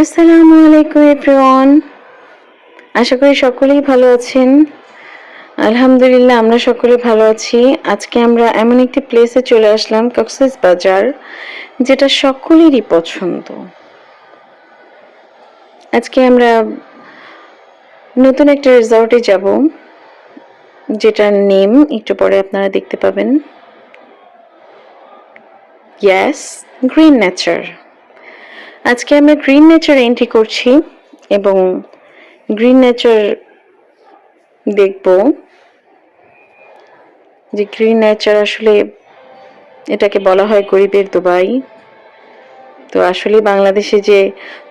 আসসালামু আলাইকুম এভরিওয়ান। আশা করি সকলেই ভালো আছেন। আলহামদুলিল্লাহ আমরা সকলে ভালো আছি। আজকে আমরা এমন একটি প্লেসে চলে আসলাম, কক্সবাজার, যেটা সকলেরই পছন্দ। আজকে আমরা নতুন একটা রিসর্টে যাব, যেটার নেম একটু পরে আপনারা দেখতে পাবেন। Yes, green nature. আজকে আমরা গ্রিন নেচার এন্ট্রি করছি এবং গ্রিন নেচার দেখব যে গ্রিন নেচার আসলে এটাকে বলা হয় গরিবের দুবাই। তো আসলে বাংলাদেশে যে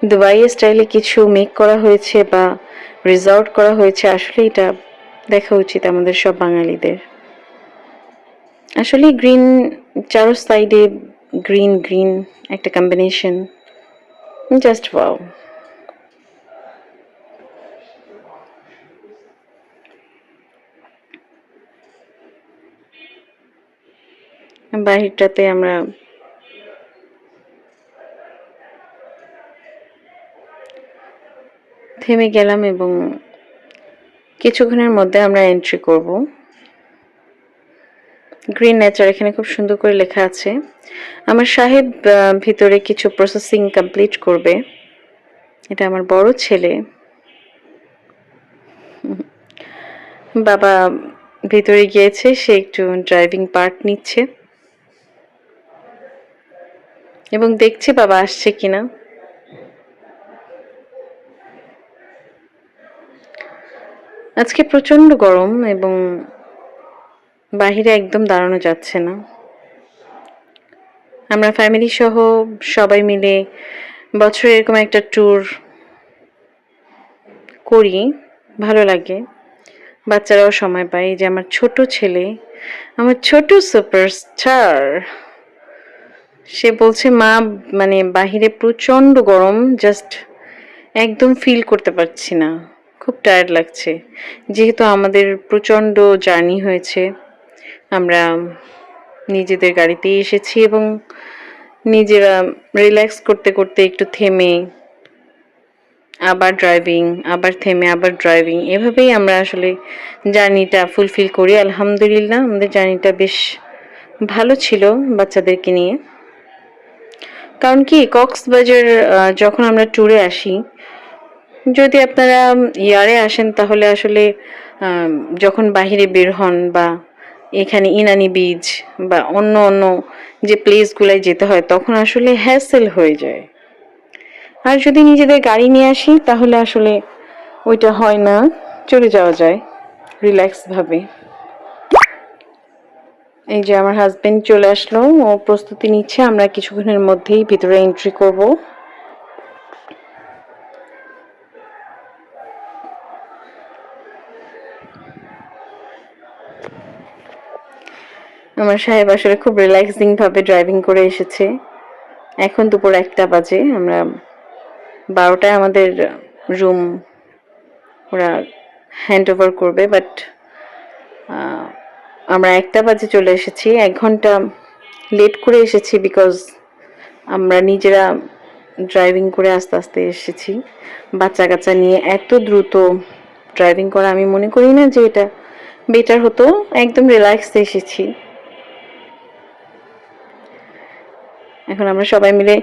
দুবাই স্টাইলে কিছু মেক করা হয়েছে বা রিসর্ট করা হয়েছে, আসলে এটা দেখা উচিত আমাদের সব বাঙালিদের। আসলে গ্রিন, চারো সাইডে গ্রিন গ্রিন একটা কম্বিনেশন, জাস্ট ওয়াও। বাহিরটাতে আমরা থেমে গেলাম এবং কিছুক্ষণের মধ্যে আমরা এন্ট্রি করব। গ্রিন নেচার এখানে খুব সুন্দর করে লেখা আছে। আমার সাহেব ভিতরে কিছু প্রসেসিং কমপ্লিট করবে। এটা আমার বড় ছেলে। বাবা ভিতরে গিয়েছে, সে একটু ড্রাইভিং পার্ট নিচ্ছে এবং দেখছে বাবা আসছে কিনা। আজকে প্রচন্ড গরম এবং বাহিরে একদম দাঁড়ানো যাচ্ছে না। আমরা ফ্যামিলি সহ সবাই মিলে বছরে এরকম একটা ট্যুর করি, ভালো লাগে। বাচ্চারাও সময় পায়। এই যে আমার ছোট ছেলে, আমার ছোট সুপারস্টার, সে বলছে মা, মানে বাহিরে প্রচন্ড গরম, জাস্ট একদম ফিল করতে পারছি না, খুব টায়ার্ড লাগছে। যেহেতু আমাদের প্রচন্ড জার্নি হয়েছে, আমরা নিজেদের গাড়িতেই এসেছি এবং নিজেরা রিল্যাক্স করতে করতে একটু থেমে আবার ড্রাইভিং, আবার থেমে আবার ড্রাইভিং, এভাবেই আমরা আসলে জার্নিটা ফুলফিল করি। আলহামদুলিল্লাহ আমাদের জার্নিটা বেশ ভালো ছিল বাচ্চাদেরকে নিয়ে। কারণ কি, কক্সবাজার যখন আমরা ট্যুরে আসি, যদি আপনারা ইয়ারে আসেন তাহলে আসলে যখন বাহিরে বের হন বা এখানে ইনানি বিচ বা অন্য অন্য যে প্লেসগুলোয় যেতে হয়, তখন আসলে হ্যাসেল হয়ে যায়। আর যদি নিজেদের গাড়ি নিয়ে আসি তাহলে আসলে ওইটা হয় না, চলে যাওয়া যায় রিল্যাক্স ভাবে। এই যে আমার হাজবেন্ড চলে আসলো, ও প্রস্তুতি নিচ্ছে, আমরা কিছুক্ষণের মধ্যেই ভিতরে এন্ট্রি করব। আমার সাহেব আসলে খুব রিল্যাক্সিং ভাবে ড্রাইভিং করে এসেছে। এখন দুপুর 1টা বাজে, আমরা 12টায় আমাদের রুম ওরা হ্যান্ড ওভার করবে, বাট আমরা 1টা বাজে চলে এসেছি। 1 ঘন্টা লেট করে এসেছি বিকজ আমরা নিজেরা ড্রাইভিং করে আস্তে আস্তে এসেছি। বাচ্চা কাচ্চা নিয়ে এত দ্রুত ড্রাইভিং করা আমি মনে করি না যে এটা বেটার হতো। একদম রিল্যাক্সে এসেছি। এখন আমরা সবাই মিলে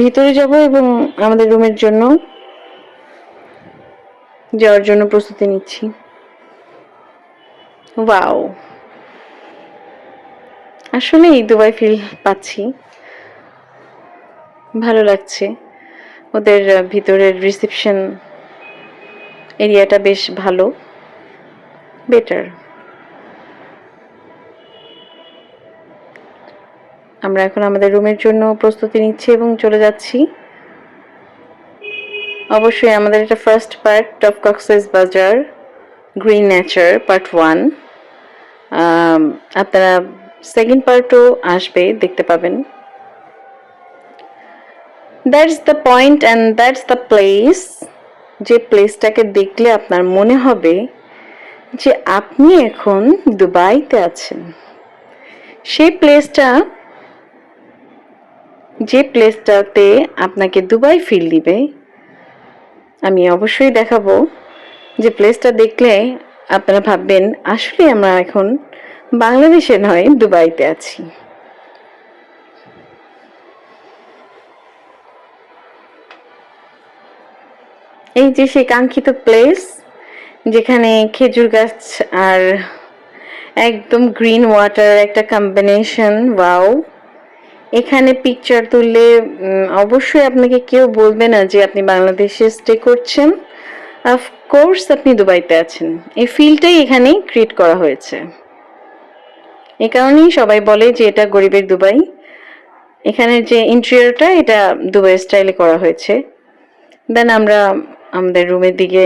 ভিতরে যাব এবং আমাদের রুমের জন্য যাওয়ার জন্য প্রস্তুতি নিচ্ছি। ওয়াও, আসলেই দুবাই ফিল পাচ্ছি, ভালো লাগছে। ওদের ভিতরের রিসেপশন এরিয়াটা বেশ ভালো, বেটার। আমরা এখন আমাদের রুমের জন্য প্রস্তুতি নিচ্ছি এবং চলে যাচ্ছি। অবশ্যই আমাদের এটা first part of Cox's Bazar green nature part 1। আপনারা সেকেন্ড পার্টও আসবে, দেখতে পাবেন। That's the point and that's the place, যে প্লেসটাকে দেখলে আপনার মনে হবে যে আপনি এখন দুবাইতে আছেন। সেই প্লেসটা, যে প্লেসটাতে আপনাকে দুবাই ফিল দিবে, আমি অবশ্যই দেখাবো, যে প্লেসটা দেখলে আপনারা ভাববেন আসলে আমরা এখন বাংলাদেশে নয়, দুবাইতে আছি। এই যে সেই কাঙ্ক্ষিত প্লেস, যেখানে খেজুর গাছ আর একদম গ্রিন ওয়াটার একটা কম্বিনেশন, ওয়াও। এখানে পিকচার তুললে অবশ্যই আপনাকে কেউ বলবে না যে আপনি বাংলাদেশে স্টে করছেন। অফকোর্স আপনি দুবাইতে আছেন, এই ফিলটাই এখানে ক্রিয়েট করা হয়েছে। এ কারণেই সবাই বলে যে এটা গরিবের দুবাই। এখানে যে ইন্টেরিয়রটা, এটা দুবাই স্টাইলে করা হয়েছে। দেন আমরা আমাদের রুমের দিকে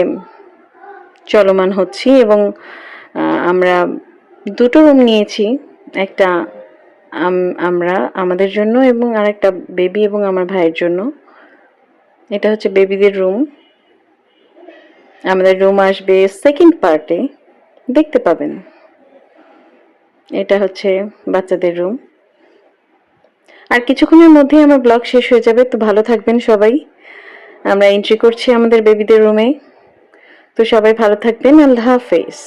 চলমান হচ্ছি, এবং আমরা দুটো রুম নিয়েছি। একটা আমরা আমাদের জন্য, এবং আরেকটা বেবি এবং আমার ভাইয়ের জন্য। এটা হচ্ছে বেবিদের রুম। আমাদের রুম আসবে সেকেন্ড পার্টে, দেখতে পাবেন। এটা হচ্ছে বাচ্চাদের রুম। আর কিছুক্ষণের মধ্যেই আমার ব্লগ শেষ হয়ে যাবে, তো ভালো থাকবেন সবাই। আমরা এন্ট্রি করছি আমাদের বেবিদের রুমে। তো সবাই ভালো থাকবেন, আল্লাহ হাফেজ।